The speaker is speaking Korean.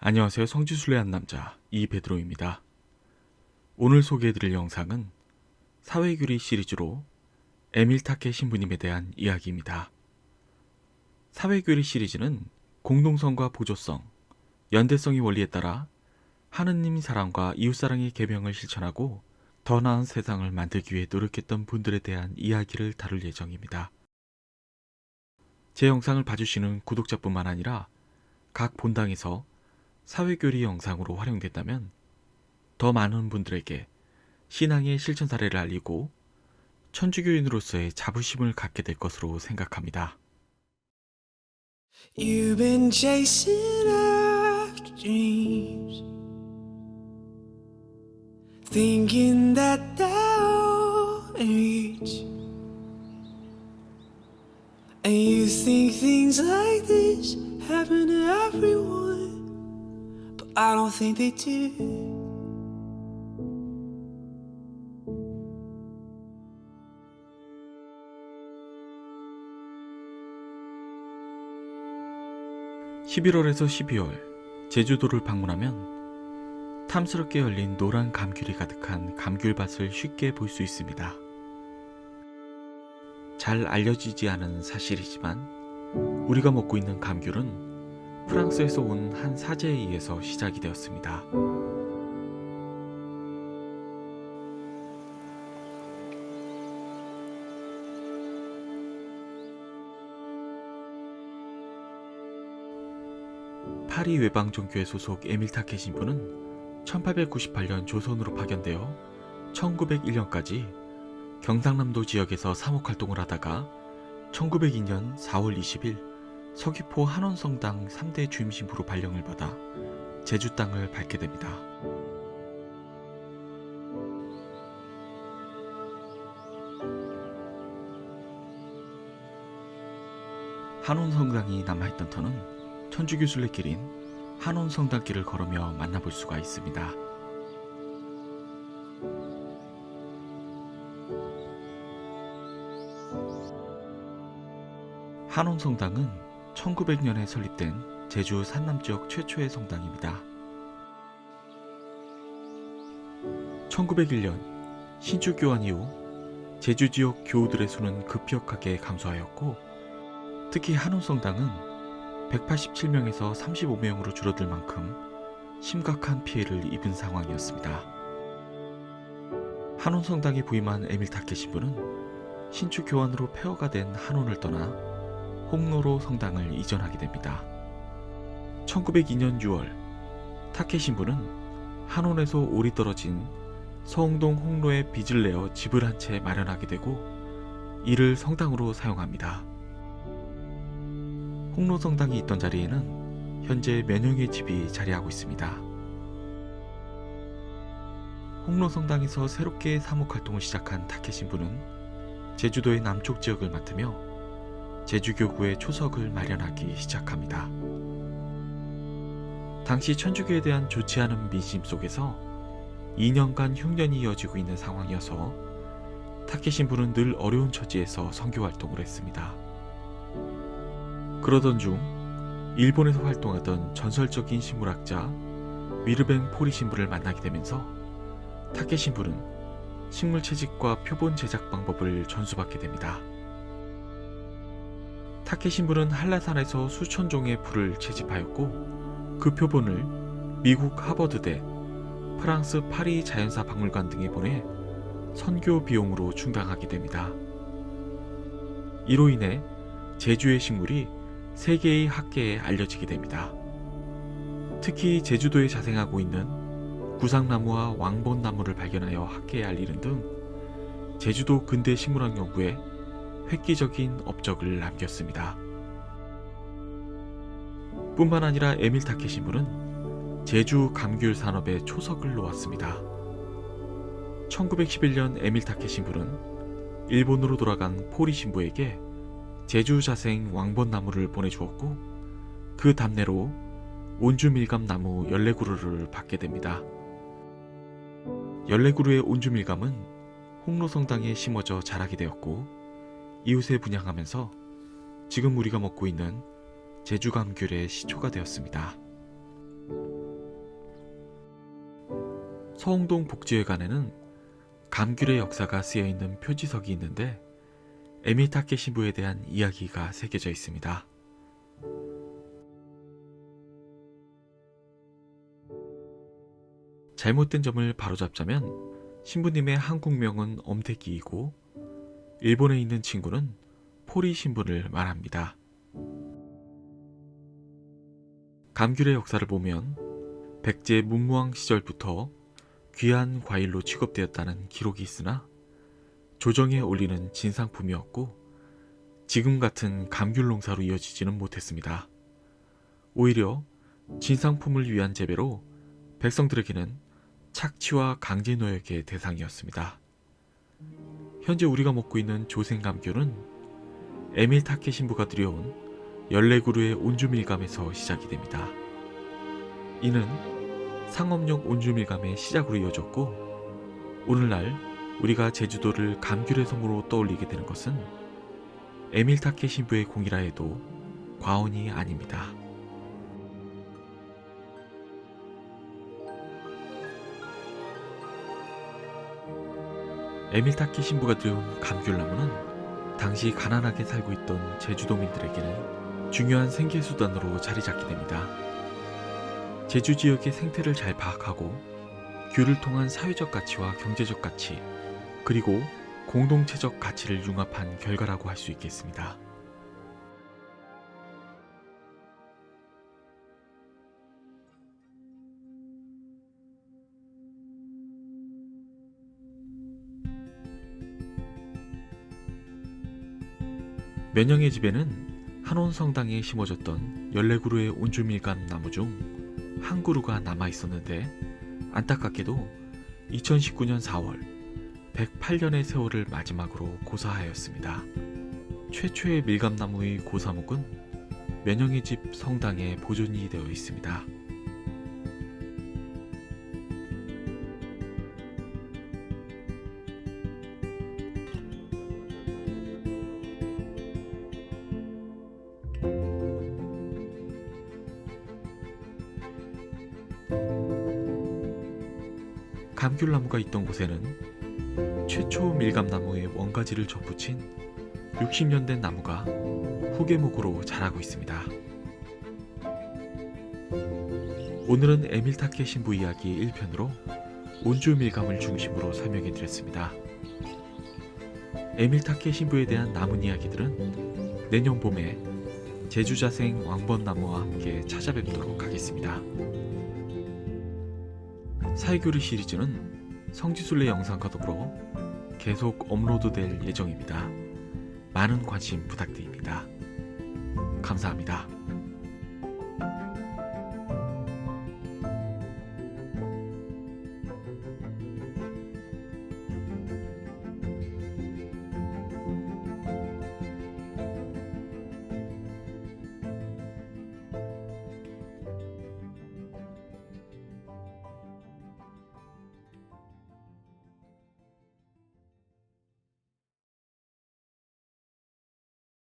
안녕하세요. 성지순례 한 남자 이베드로입니다. 오늘 소개해드릴 영상은 사회교리 시리즈로 에밀 타케 신부님에 대한 이야기입니다. 사회교리 시리즈는 공동성과 보조성, 연대성의 원리에 따라 하느님 사랑과 이웃사랑의 계명을 실천하고 더 나은 세상을 만들기 위해 노력했던 분들에 대한 이야기를 다룰 예정입니다. 제 영상을 봐주시는 구독자뿐만 아니라 각 본당에서 사회교리 영상으로 활용된다면 더 많은 분들에게 신앙의 실천 사례를 알리고 천주교인으로서의 자부심을 갖게 될 것으로 생각합니다. You've been chasing after dreams, thinking that they'll reach, and you think things like this happen to everyone, but I don't think they do. (11월에서 12월) 제주도를 방문하면 탐스럽게 열린 노란 감귤이 가득한 감귤밭을 쉽게 볼 수 있습니다. 잘 알려지지 않은 사실이지만 우리가 먹고 있는 감귤은 프랑스에서 온 한 사제에 의해서 시작이 되었습니다. 파리 외방종교회 소속 에밀 타케 신부는 1898년 조선으로 파견되어 1901년까지 경상남도 지역에서 사목활동을 하다가 1902년 4월 20일 서귀포 한원성당 3대 주임신부로 발령을 받아 제주 땅을 밟게 됩니다. 한원성당이 남아있던 터는 천주교 순례길인 한원성당길을 걸으며 만나볼 수가 있습니다. 한원성당은 1900년에 설립된 제주 산남지역 최초의 성당입니다. 1901년 신주 교환 이후 제주 지역 교우들의 수는 급격하게 감소하였고, 특히 한원성당은 187명에서 35명으로 줄어들 만큼 심각한 피해를 입은 상황이었습니다. 한원성당에 부임한 에밀 타케 신부는 신주 교환으로 폐허가 된 한원을 떠나 홍로로 성당을 이전하게 됩니다. 1902년 6월 타케 신부는 한원에서 오리 떨어진 서홍동 홍로에 빚을 내어 집을 한 채 마련하게 되고 이를 성당으로 사용합니다. 홍로성당이 있던 자리에는 현재 몇영의 집이 자리하고 있습니다. 홍로성당에서 새롭게 사목활동을 시작한 타케 신부는 제주도의 남쪽 지역을 맡으며 제주교구의 초석을 마련하기 시작합니다. 당시 천주교에 대한 좋지 않은 민심 속에서 2년간 흉년이 이어지고 있는 상황이어서 타케 신부는 늘 어려운 처지에서 선교 활동을 했습니다. 그러던 중 일본에서 활동하던 전설적인 식물학자 위르뱅 포리 신부를 만나게 되면서 타케 신부는 식물 채집과 표본 제작 방법을 전수받게 됩니다. 타케 신부는 한라산에서 수천 종의 풀을 채집하였고 그 표본을 미국 하버드대, 프랑스 파리 자연사 박물관 등에 보내 선교 비용으로 충당하게 됩니다. 이로 인해 제주의 식물이 세계의 학계에 알려지게 됩니다. 특히 제주도에 자생하고 있는 구상나무와 왕본나무를 발견하여 학계에 알리는 등 제주도 근대 식물학 연구에 획기적인 업적을 남겼습니다. 뿐만 아니라 에밀 타케 신부는 제주 감귤 산업의 초석을 놓았습니다. 1911년 에밀 타케 신부는 일본으로 돌아간 포리 신부에게 제주 자생 왕본나무를 보내주었고 그 답례로 온주밀감 나무 14그루를 받게 됩니다. 14그루의 온주밀감은 홍로성당에 심어져 자라게 되었고 이웃에 분양하면서 지금 우리가 먹고 있는 제주감귤의 시초가 되었습니다. 서홍동 복지회관에는 감귤의 역사가 쓰여 있는 표지석이 있는데 에밀타케 신부에 대한 이야기가 새겨져 있습니다. 잘못된 점을 바로잡자면 신부님의 한국명은 엄태기이고 일본에 있는 친구는 포리 신부를 말합니다. 감귤의 역사를 보면 백제 문무왕 시절부터 귀한 과일로 취급되었다는 기록이 있으나 조정에 올리는 진상품이었고 지금 같은 감귤 농사로 이어지지는 못했습니다. 오히려 진상품을 위한 재배로 백성들에게는 착취와 강제노역의 대상이었습니다. 현재 우리가 먹고 있는 조생감귤은 에밀타케 신부가 들여온 14그루의 온주밀감에서 시작이 됩니다. 이는 상업용 온주밀감의 시작으로 이어졌고 오늘날 우리가 제주도를 감귤의 섬으로 떠올리게 되는 것은 에밀타케 신부의 공이라 해도 과언이 아닙니다. 에밀타케 신부가 들여온 감귤나무는 당시 가난하게 살고 있던 제주도민들에게는 중요한 생계수단으로 자리 잡게 됩니다. 제주 지역의 생태를 잘 파악하고 귤을 통한 사회적 가치와 경제적 가치 그리고 공동체적 가치를 융합한 결과라고 할 수 있겠습니다. 면영의 집에는 한온 성당에 심어졌던 14그루의 온주밀감 나무 중 한 그루가 남아 있었는데 안타깝게도 2019년 4월 108년의 세월을 마지막으로 고사하였습니다. 최초의 밀감나무의 고사목은 면영의 집 성당에 보존이 되어 있습니다. 감귤나무가 있던 곳에는 최초 밀감나무의 원가지를 접붙인 60년 된 나무가 후계목으로 자라고 있습니다. 오늘은 에밀타케 신부 이야기 1편으로 온주 밀감을 중심으로 설명해 드렸습니다. 에밀타케 신부에 대한 남은 이야기들은 내년 봄에 제주자생 왕번나무와 함께 찾아뵙도록 하겠습니다. 사회교리 시리즈는 성지순례 영상과 더불어 계속 업로드될 예정입니다. 많은 관심 부탁드립니다. 감사합니다.